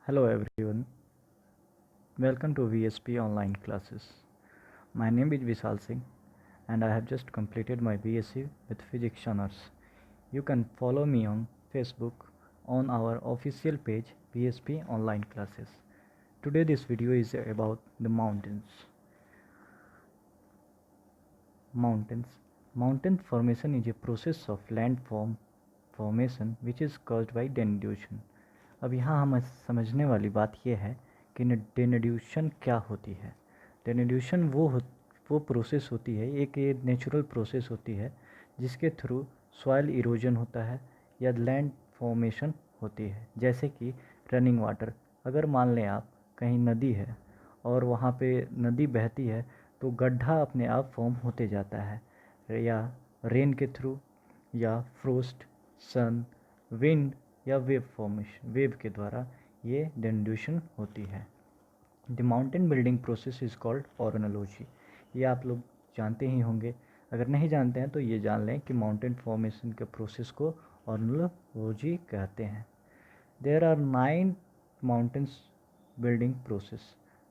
Hello everyone, welcome to VSP online classes. My name is Vishal Singh and I have just completed my BSc with Physics Honors. You can follow me on Facebook on our official page VSP online classes. Today this video is about the mountains. Mountains. Mountain formation is a process of land formation which is caused by denudation. अब यहाँ हम समझने वाली बात यह है कि denudation क्या होती है। डेनुडेशन वो प्रोसेस होती है, एक ये नेचुरल प्रोसेस होती है जिसके थ्रू सॉइल इरोजन होता है या लैंड फॉर्मेशन होती है। जैसे कि रनिंग वाटर, अगर मान लें आप कहीं नदी है और वहाँ पे नदी बहती है तो गड्ढा अपने आप फॉर्म होते जाता है, या रेन के थ्रू या फ्रोस्ट, सन, विंड या वेव के द्वारा ये डेनुडेशन होती है। The mountain building process is called organology. ये आप लोग जानते ही होंगे, अगर नहीं जानते हैं तो ये जान लें कि माउंटेन फॉर्मेशन के प्रोसेस को ऑर्गेनोलॉजी कहते हैं। There are 9 mountains building process.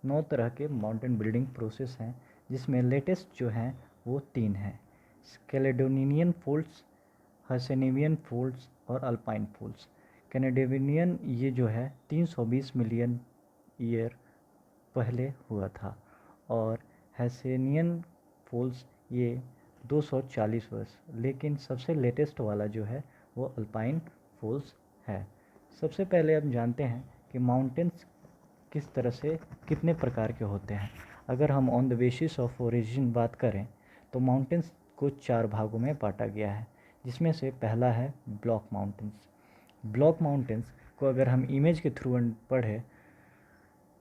9 तरह के माउंटेन बिल्डिंग प्रोसेस हैं, जिसमें लेटेस्ट जो हैं वो 3 हैं: कैलेडोनियन फोल्ड्स, हर्सेनिवियन फोल्ड्स और अल्पाइन फोल्ड्स। कैनेडिवियन ये जो है 320 मिलियन ईयर पहले हुआ था और हैसेनियन फोल्ड्स ये 240 वर्ष। लेकिन सबसे लेटेस्ट वाला जो है वो अल्पाइन फोल्ड्स है। सबसे पहले हम जानते हैं कि माउंटेन्स किस तरह से कितने प्रकार के होते हैं। अगर हम on the basis of origin बात करें तो माउंटेन्स को 4 भागों में बांटा गया है, जिसमें से पहला है ब्लॉक माउंटेन्स। ब्लॉक माउंटेन्स को अगर हम इमेज के थ्रू पढ़े,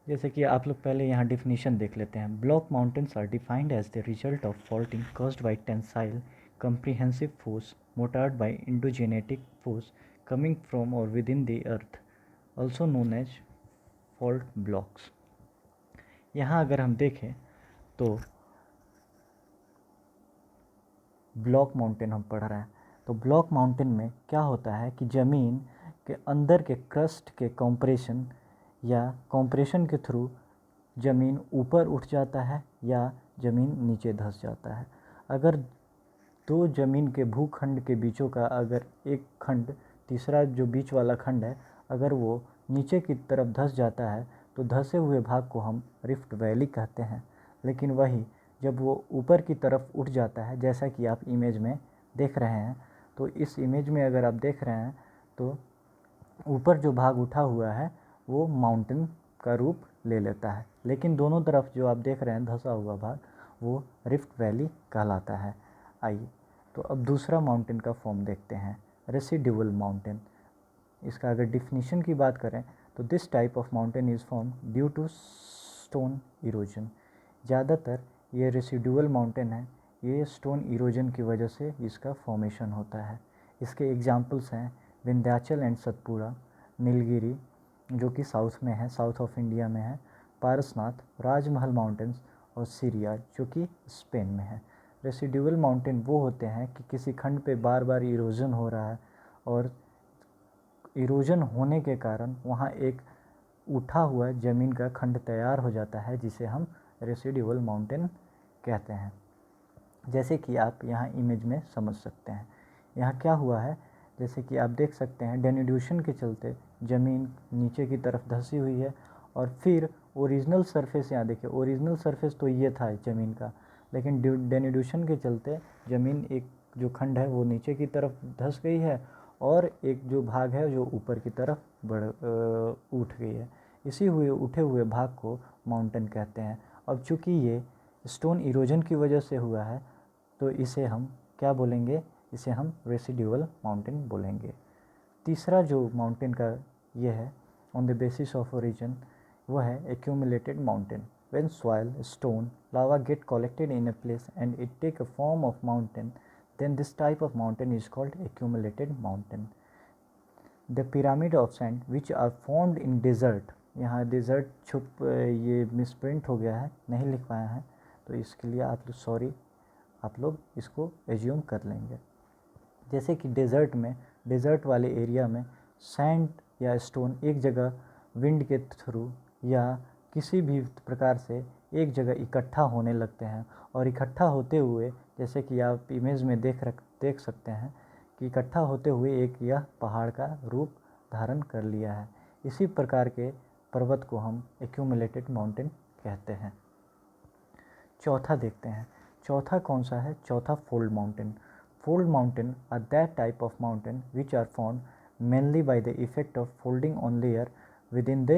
जैसे कि आप लोग पहले यहाँ डिफिनीशन देख लेते हैं। Block mountains are defined as the result of faulting caused by tensile comprehensive force motored by endogenetic force coming from or within the earth, also known as fault blocks। यहाँ अगर हम देखें तो ब्लॉक माउंटेन हम पढ़ रहे हैं, तो ब्लॉक माउंटेन में क्या होता है कि ज़मीन के अंदर के क्रस्ट के कंप्रेशन या कंप्रेशन के थ्रू ज़मीन ऊपर उठ जाता है या ज़मीन नीचे धंस जाता है। अगर दो ज़मीन के भूखंड के बीचों का अगर एक खंड, तीसरा जो बीच वाला खंड है, अगर वो नीचे की तरफ धंस जाता है तो धंसे हुए भाग को हम रिफ्ट वैली कहते हैं। लेकिन वही जब वो ऊपर की तरफ उठ जाता है, जैसा कि आप इमेज में देख रहे हैं, तो इस इमेज में अगर आप देख रहे हैं तो ऊपर जो भाग उठा हुआ है वो माउंटेन का रूप ले लेता है, लेकिन दोनों तरफ जो आप देख रहे हैं धंसा हुआ भाग वो रिफ्ट वैली कहलाता है। आइए तो अब दूसरा माउंटेन का फॉर्म देखते हैं, रेसिडुअल माउंटेन। इसका अगर डिफिनीशन की बात करें तो this type of mountain is form due to stone erosion. ज़्यादातर ये रेसिडुअल माउंटेन है, ये स्टोन इरोजन की वजह से इसका फॉर्मेशन होता है। इसके एग्जांपल्स हैं विंध्याचल एंड सतपुड़ा, नीलगिरी जो कि साउथ में है, साउथ ऑफ इंडिया में है, पारसनाथ, राजमहल माउंटेन्स और सीरिया जो कि स्पेन में है। रेसिडुअल माउंटेन वो होते हैं कि किसी खंड पे बार बार इरोजन हो रहा है और इरोजन होने के कारण वहाँ एक उठा हुआ ज़मीन का खंड तैयार हो जाता है, जिसे हम रेसिडुअल माउंटेन कहते हैं। जैसे कि आप यहाँ इमेज में समझ सकते हैं, यहाँ क्या हुआ है, जैसे कि आप देख सकते हैं डेनुडेशन के चलते ज़मीन नीचे की तरफ धंसी हुई है और फिर ओरिजिनल सरफेस यहाँ देखिए, ओरिजिनल सरफेस तो ये था ज़मीन का, लेकिन डेनुडेशन के चलते ज़मीन एक जो खंड है वो नीचे की तरफ धंस गई है और एक जो भाग है जो ऊपर की तरफ उठ गई है। इसी उठे हुए भाग को माउंटेन कहते हैं। अब चूँकि ये स्टोन इरोजन की वजह से हुआ है तो इसे हम क्या बोलेंगे, इसे हम रेसिडुअल माउंटेन बोलेंगे। तीसरा जो माउंटेन का ये है on the basis of origin, वो है accumulated mountain. When soil, stone, lava get collected in a place and it take a form of mountain, then this type of mountain is called accumulated mountain। The pyramid of sand which are formed in desert, यहाँ desert छुप ये misprint हो गया है, नहीं लिख पाया है, तो इसके लिए आप लोग सॉरी, आप लोग इसको एज्यूम कर लेंगे। जैसे कि डेज़र्ट में, डेज़र्ट वाले एरिया में सैंड या स्टोन एक जगह विंड के थ्रू या किसी भी प्रकार से एक जगह इकट्ठा होने लगते हैं, और इकट्ठा होते हुए जैसे कि आप इमेज में देख सकते हैं कि इकट्ठा होते हुए एक यह पहाड़ का रूप धारण कर लिया है। इसी प्रकार के पर्वत को हम एक्यूमुलेटेड माउंटेन कहते हैं। चौथा देखते हैं, चौथा कौन सा है? चौथा fold mountain. Fold mountain are that type of mountain which are formed mainly by the effect of folding on layer within the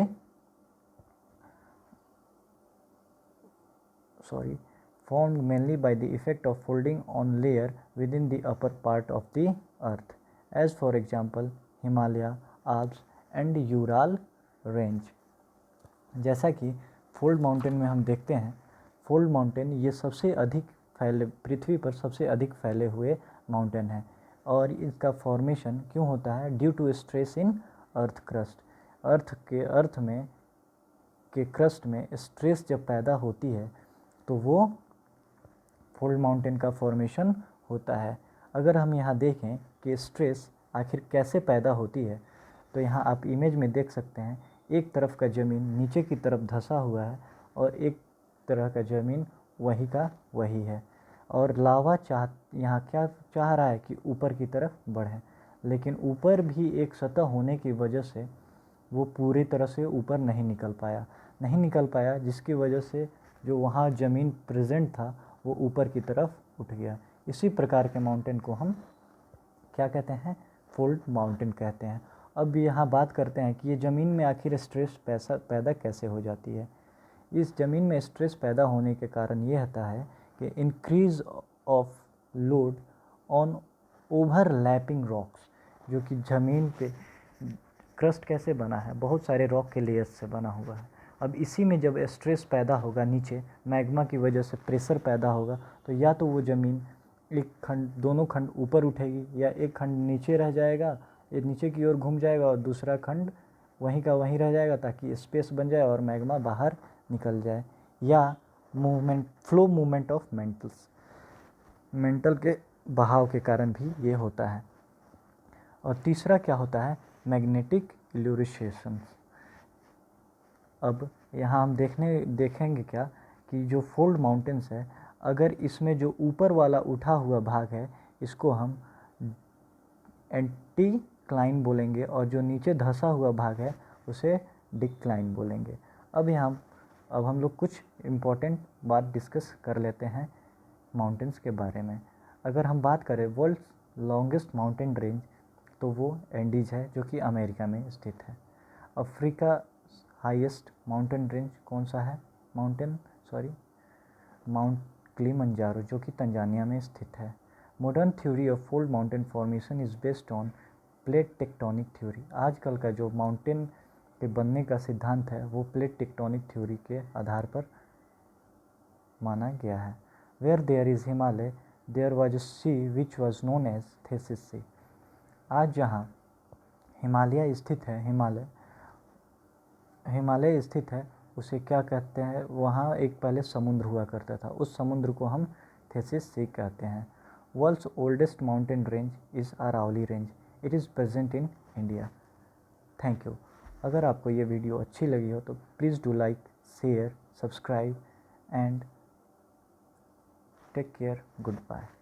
formed mainly by the effect of folding on layer within the upper part of the earth, as for example Himalaya, Alps and Ural range। जैसा कि fold mountain में हम देखते हैं, fold mountain ये सबसे अधिक फैले, पृथ्वी पर सबसे अधिक फैले हुए माउंटेन है, और इसका फॉर्मेशन क्यों होता है? Due to stress in earth crust. Earth में के क्रस्ट में स्ट्रेस जब पैदा होती है तो वो फोल्ड माउंटेन का फॉर्मेशन होता है। अगर हम यहाँ देखें कि स्ट्रेस आखिर कैसे पैदा होती है, तो यहाँ आप इमेज में देख सकते हैं एक तरफ का ज़मीन नीचे की तरफ धंसा हुआ है और एक तरह का ज़मीन वही का वही है, और लावा यहाँ क्या चाह रहा है कि ऊपर की तरफ बढ़े, लेकिन ऊपर भी एक सतह होने की वजह से वो पूरी तरह से ऊपर नहीं निकल पाया, जिसकी वजह से जो वहाँ ज़मीन प्रेजेंट था वो ऊपर की तरफ उठ गया। इसी प्रकार के माउंटेन को हम क्या कहते हैं? फोल्ड माउंटेन कहते हैं। अब यहाँ बात करते हैं कि ये ज़मीन में आखिर स्ट्रेस पैदा कैसे हो जाती है। इस ज़मीन में स्ट्रेस पैदा होने के कारण ये होता है कि increase of load on overlapping rocks, जो कि ज़मीन पे क्रस्ट कैसे बना है? बहुत सारे रॉक के लेयर्स से बना हुआ है। अब इसी में जब स्ट्रेस पैदा होगा, नीचे मैग्मा की वजह से प्रेशर पैदा होगा, तो या तो वो ज़मीन दोनों खंड ऊपर उठेगी, या एक खंड नीचे रह जाएगा, एक नीचे की ओर घूम जाएगा और दूसरा खंड वहीं का वहीं रह जाएगा, ताकि स्पेस बन जाए और मैग्मा बाहर निकल जाए। या फ्लो मूवमेंट ऑफ मेंटल के बहाव के कारण भी ये होता है। और तीसरा क्या होता है? मैग्नेटिक इल्यूरेशन। अब यहाँ हम देखेंगे क्या कि जो फोल्ड माउंटेन्स है, अगर इसमें जो ऊपर वाला उठा हुआ भाग है इसको हम एंटीक्लाइन बोलेंगे, और जो नीचे धंसा हुआ भाग है उसे डिक्लाइन बोलेंगे। अब हम लोग कुछ इम्पोर्टेंट बात डिस्कस कर लेते हैं माउंटेन्स के बारे में। अगर हम बात करें वर्ल्ड्स लॉन्गेस्ट माउंटेन रेंज, तो वो एंडीज है जो कि अमेरिका में स्थित है। अफ्रीका हाईएस्ट माउंटेन रेंज कौन सा है? माउंट किलिमंजारो, जो कि तंजानिया में स्थित है। Modern theory of fold mountain formation is based on plate tectonic theory. आजकल का जो माउंटेन के बनने का सिद्धांत है वो प्लेट टेक्टोनिक थ्योरी के आधार पर माना गया है। Where there is Himalaya there was a sea which was known as Tethys sea. आज जहाँ हिमालय स्थित है उसे क्या कहते हैं? वहाँ एक पहले समुद्र हुआ करता था, उस समुद्र को हम थेसिस सी कहते हैं। World's oldest mountain range is Aravalli range. It is present in India. Thank you. अगर आपको ये वीडियो अच्छी लगी हो तो please do like, share, subscribe and take care. Good bye.